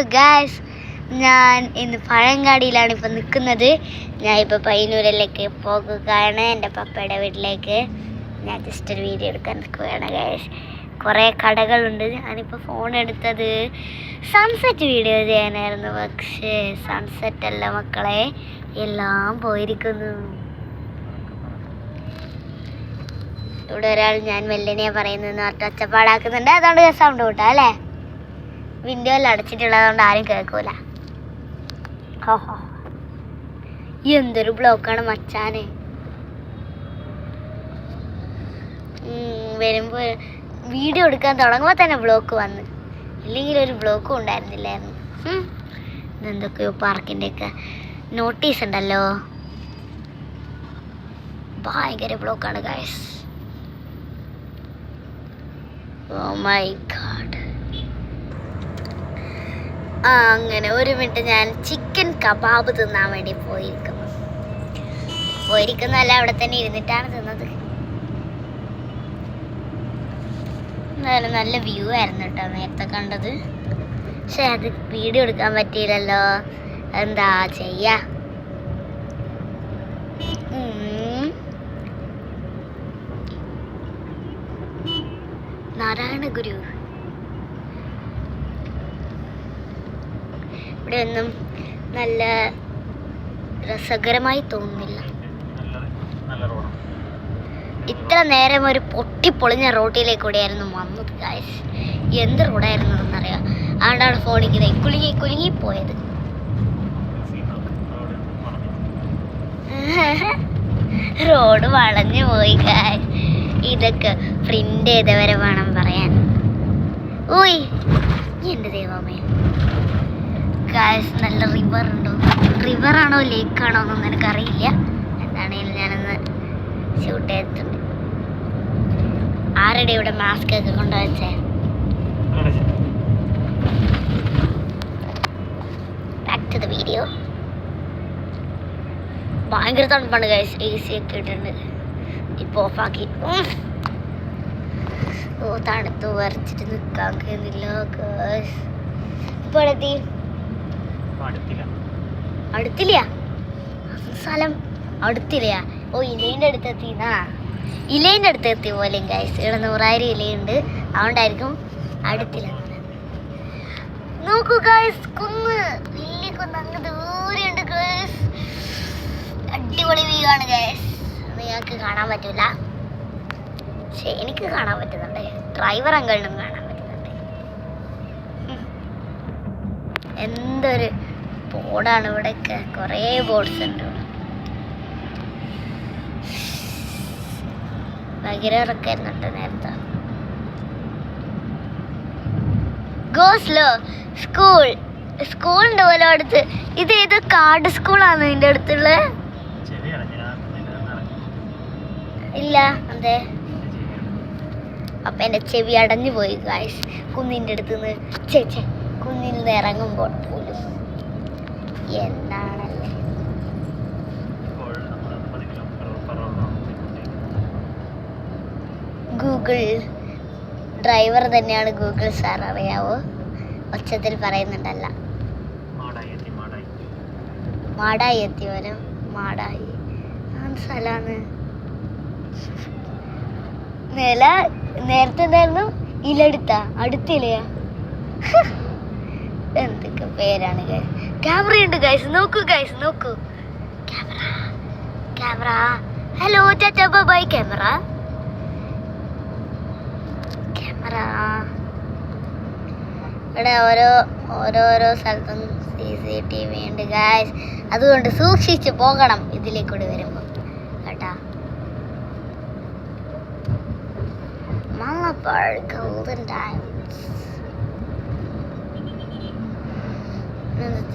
Guys, ഞാൻ ഇന്ന് പഴയങ്ങാടിയിലാണ് ഇപ്പം നിൽക്കുന്നത്. ഞാൻ ഇപ്പോൾ പയ്യന്നൂരിലേക്ക് പോകുകയാണ്, എൻ്റെ പപ്പയുടെ വീട്ടിലേക്ക്. ഞാൻ ജസ്റ്റ് ഒരു വീഡിയോ എടുക്കാൻ നിൽക്കുകയാണ് ഗായ്സ്. കുറേ കടകളുണ്ട്. ഞാനിപ്പോൾ ഫോൺ എടുത്തത് സൺസെറ്റ് വീഡിയോ ചെയ്യാനായിരുന്നു, പക്ഷേ സൺസെറ്റ് അല്ല മക്കളെ, എല്ലാം പോയിരിക്കുന്നു. ഇവിടെ ഒരാൾ ഞാൻ വെല്ലനെയാ പറയുന്നതെന്ന് പറഞ്ഞിട്ട് ഒച്ചപ്പാടാക്കുന്നുണ്ട്. അതുകൊണ്ട് സൗണ്ട് കൂട്ടാം അല്ലേ? വിൻഡോയിൽ അടച്ചിട്ടുള്ളതുകൊണ്ട് ആരും കേൾക്കൂല. ഓഹോ, എന്തൊരു ബ്ലോക്കാണ് മച്ചാനെ. വരുമ്പോൾ വീഡിയോ എടുക്കാൻ തുടങ്ങുമ്പോൾ തന്നെ ബ്ലോക്ക് വന്ന്, ഇല്ലെങ്കിൽ ഒരു ബ്ലോക്കും ഉണ്ടായിരുന്നില്ലായിരുന്നു. ഇതെന്തൊക്കെയോ പാർക്കിൻ്റെയൊക്കെ നോട്ടീസ് ഉണ്ടല്ലോ. ഭയങ്കര ബ്ലോക്കാണ് ഗൈസ്. Oh my God. അങ്ങനെ ഒരു മിനിറ്റ്, ഞാൻ ചിക്കൻ കബാബ് തിന്നാൻ വേണ്ടി പോയിരിക്കുന്നല്ല, അവിടെ തന്നെ ഇരുന്നിട്ടാണ് തിന്നത്. നല്ല വ്യൂ ആയിരുന്നു കേട്ടോ നേരത്തെ കണ്ടത്, പക്ഷെ അത് വീഡിയോ എടുക്കാൻ പറ്റിയില്ലല്ലോ. എന്താ ചെയ്യാ? നാരായണ ഗുരു ഇവിടെ ഒന്നും നല്ല രസകരമായി തോന്നുന്നില്ല. ഇത്ര നേരം ഒരു പൊട്ടിപ്പൊളിഞ്ഞ റോട്ടിലേക്കൂടെയായിരുന്നു വന്നത് ഗായ്സ്. എന്ത് റോഡായിരുന്നു എന്നറിയാം. ആണ്ടാണ് ഫോണിൽ കുലുങ്ങി പോയത്. റോഡ് വളഞ്ഞു പോയി ഗായ്സ്. ഇതൊക്കെ പ്രിന്റ് ചെയ്തവരെ വേണം പറയാൻ. ഓയ് എൻ്റെ ദൈവമേ ഗായ്സ്, നല്ല റിവർ ഉണ്ടോ? റിവറാണോ ലേക്കാണോ എന്നൊന്നും എനിക്കറിയില്ല. എന്താണെങ്കിലും ഞാനൊന്ന് ഷൂട്ട് ചെയ്തിട്ടുണ്ട്. ആരുടെ ഇവിടെ മാസ്ക് ഒക്കെ കൊണ്ടുവച്ചേ? Back to the video. ഭയങ്കര തണുപ്പാണ് ഗൈസ്. AC ഒക്കെ ഇട്ടിട്ടുണ്ട്. ഇപ്പോൾ ഓഫാക്കി. ഓ തണുത്ത് വരച്ചിട്ട് നിൽക്കാൻ കഴിയുന്നില്ല ഗൈസ്. ഇപ്പോൾ എത്തി അടുത്തില്ല സ്ഥലം അടുത്തില്ല. ഓ ഇലേൻ്റെ അടുത്തെത്തിന്നാ. ഇലേൻ്റെ അടുത്തെത്തി പോലെ ഗൈസ്. ഇവിടെ 100,000 ഇലയുണ്ട്, അതുകൊണ്ടായിരിക്കും അടുത്തില്ല. നോക്കൂ ഗൈസ്, കുന്ന്, വലിയ കുന്ന് അങ്ങ് ദൂരെയുണ്ട് ഗൈസ്. അടിപൊളി വ്യൂ ആണ് ഗൈസ്. നിങ്ങൾക്ക് കാണാൻ പറ്റൂല, പക്ഷെ എനിക്ക് കാണാൻ പറ്റുന്നുണ്ട്. ഡ്രൈവർ അങ്കിളിനും കാണാൻ പറ്റുന്നുണ്ട്. എന്തൊരു ബോർഡാണ് ഇവിടെയൊക്കെ, കുറേ ബോർഡ്സ് ഉണ്ട്. ഭയങ്കര ഇറക്കായിരുന്നുണ്ട് നേരത്തെ. ഗോ സ്ലോ സ്കൂളിൻ്റെ പോലെ അടുത്ത്. ഇത് ഏത് കാർഡ് സ്കൂളാണ് ഇതിൻ്റെ അടുത്തുള്ള? ഇല്ല, അതെ. അപ്പം എൻ്റെ ചെവി അടഞ്ഞു പോയി ഗായ്സ്. കുന്നിൻ്റെ അടുത്ത് നിന്ന് കുന്നിൽ നിന്ന് ഇറങ്ങുമ്പോൾ പോലും എന്താണല്ലേ. ഗൂഗിൾ ഡ്രൈവർ തന്നെയാണ് ഗൂഗിൾ സാർ, അറിയാവോ? ഒച്ചത്തിൽ പറയുന്നുണ്ടല്ല. മാടായി എത്തി വരും. മാടായി സ്ഥലമാണ്. നേരത്തെ എന്തായിരുന്നു? ഇലടുത്ത അടുത്തില്ലയാ. എന്തൊക്കെ പേരാണ് ഗൈസ്. ക്യാമറയുണ്ട് ഗൈസ്, നോക്കൂ ഗൈസ്, നോക്കൂ. Camera hello tata bye camera. ഇവിടെ ഓരോരോ സ്ഥലത്തും CCTV ഉണ്ട് ഗൈസ്. അതുകൊണ്ട് സൂക്ഷിച്ച് പോകണം ഇതിലേക്കൂടി വരുമ്പോൾ കേട്ടാ. Malabar gold and diamonds.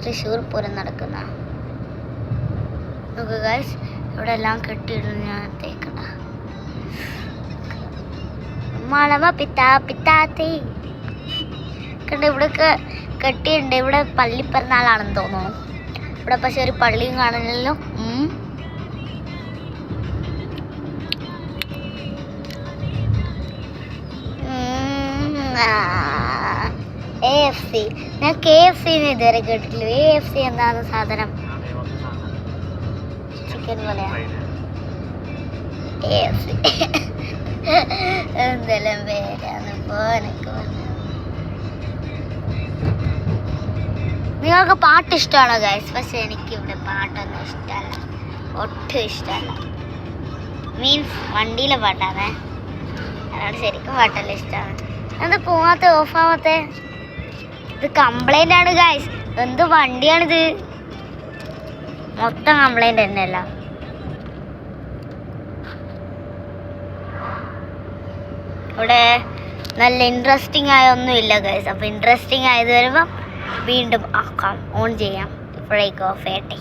തൃശ്ശൂർ പൂരം നടക്കുന്ന നോക്ക് ഗൈസ്. ഇവിടെ എല്ലാം കെട്ടിയിടുന്നു. ഞാൻ തേക്കണ്ട മളമ പിത്താത്തി കണ്ട. ഇവിടെയൊക്കെ കെട്ടിയിട്ടുണ്ട്. ഇവിടെ പള്ളിപ്പെരുന്നാളാണെന്ന് തോന്നുന്നു. ഇവിടെ പക്ഷെ ഒരു പള്ളിയും കാണുന്നില്ലല്ലോ. AFC. ഞാൻ KFC ഇതുവരെ കേട്ടിട്ടില്ല. AFC എന്താണ് സാധനം? ചിക്കൻ പോലെയാ AFC. എന്തെല്ലാം പേരാണ് പോനൊക്കെ. നിങ്ങൾക്ക് പാട്ട് ഇഷ്ടമാണോ ഗൈസ്? പക്ഷെ എനിക്ക് ഇവിടെ പാട്ടൊന്നും ഇഷ്ടമല്ല, ഒട്ടും ഇഷ്ടമല്ല. മീൻസ് വണ്ടിയിലെ പാട്ടാണ്, അതാണ് ശരിക്കും പാട്ടെല്ലാം ഇഷ്ടമാണ്. എന്താ പോവാത്ത ഓഫാവാത്ത? ഇത് കംപ്ലൈൻ്റ് ആണ് ഗൈസ്. എന്ത് വണ്ടിയാണിത്? മൊത്തം കംപ്ലൈൻ്റ് തന്നെയല്ല. ഇവിടെ നല്ല ഇൻട്രസ്റ്റിംഗ് ആയ ഒന്നുമില്ല ഗൈസ്. അപ്പോൾ ഇൻട്രസ്റ്റിംഗ് ആയത് വരുമ്പം വീണ്ടും ആക്കാം, ഓൺ ചെയ്യാം. ഇപ്പോഴേക്കും ഓഫ് ചെയ്യട്ടെ.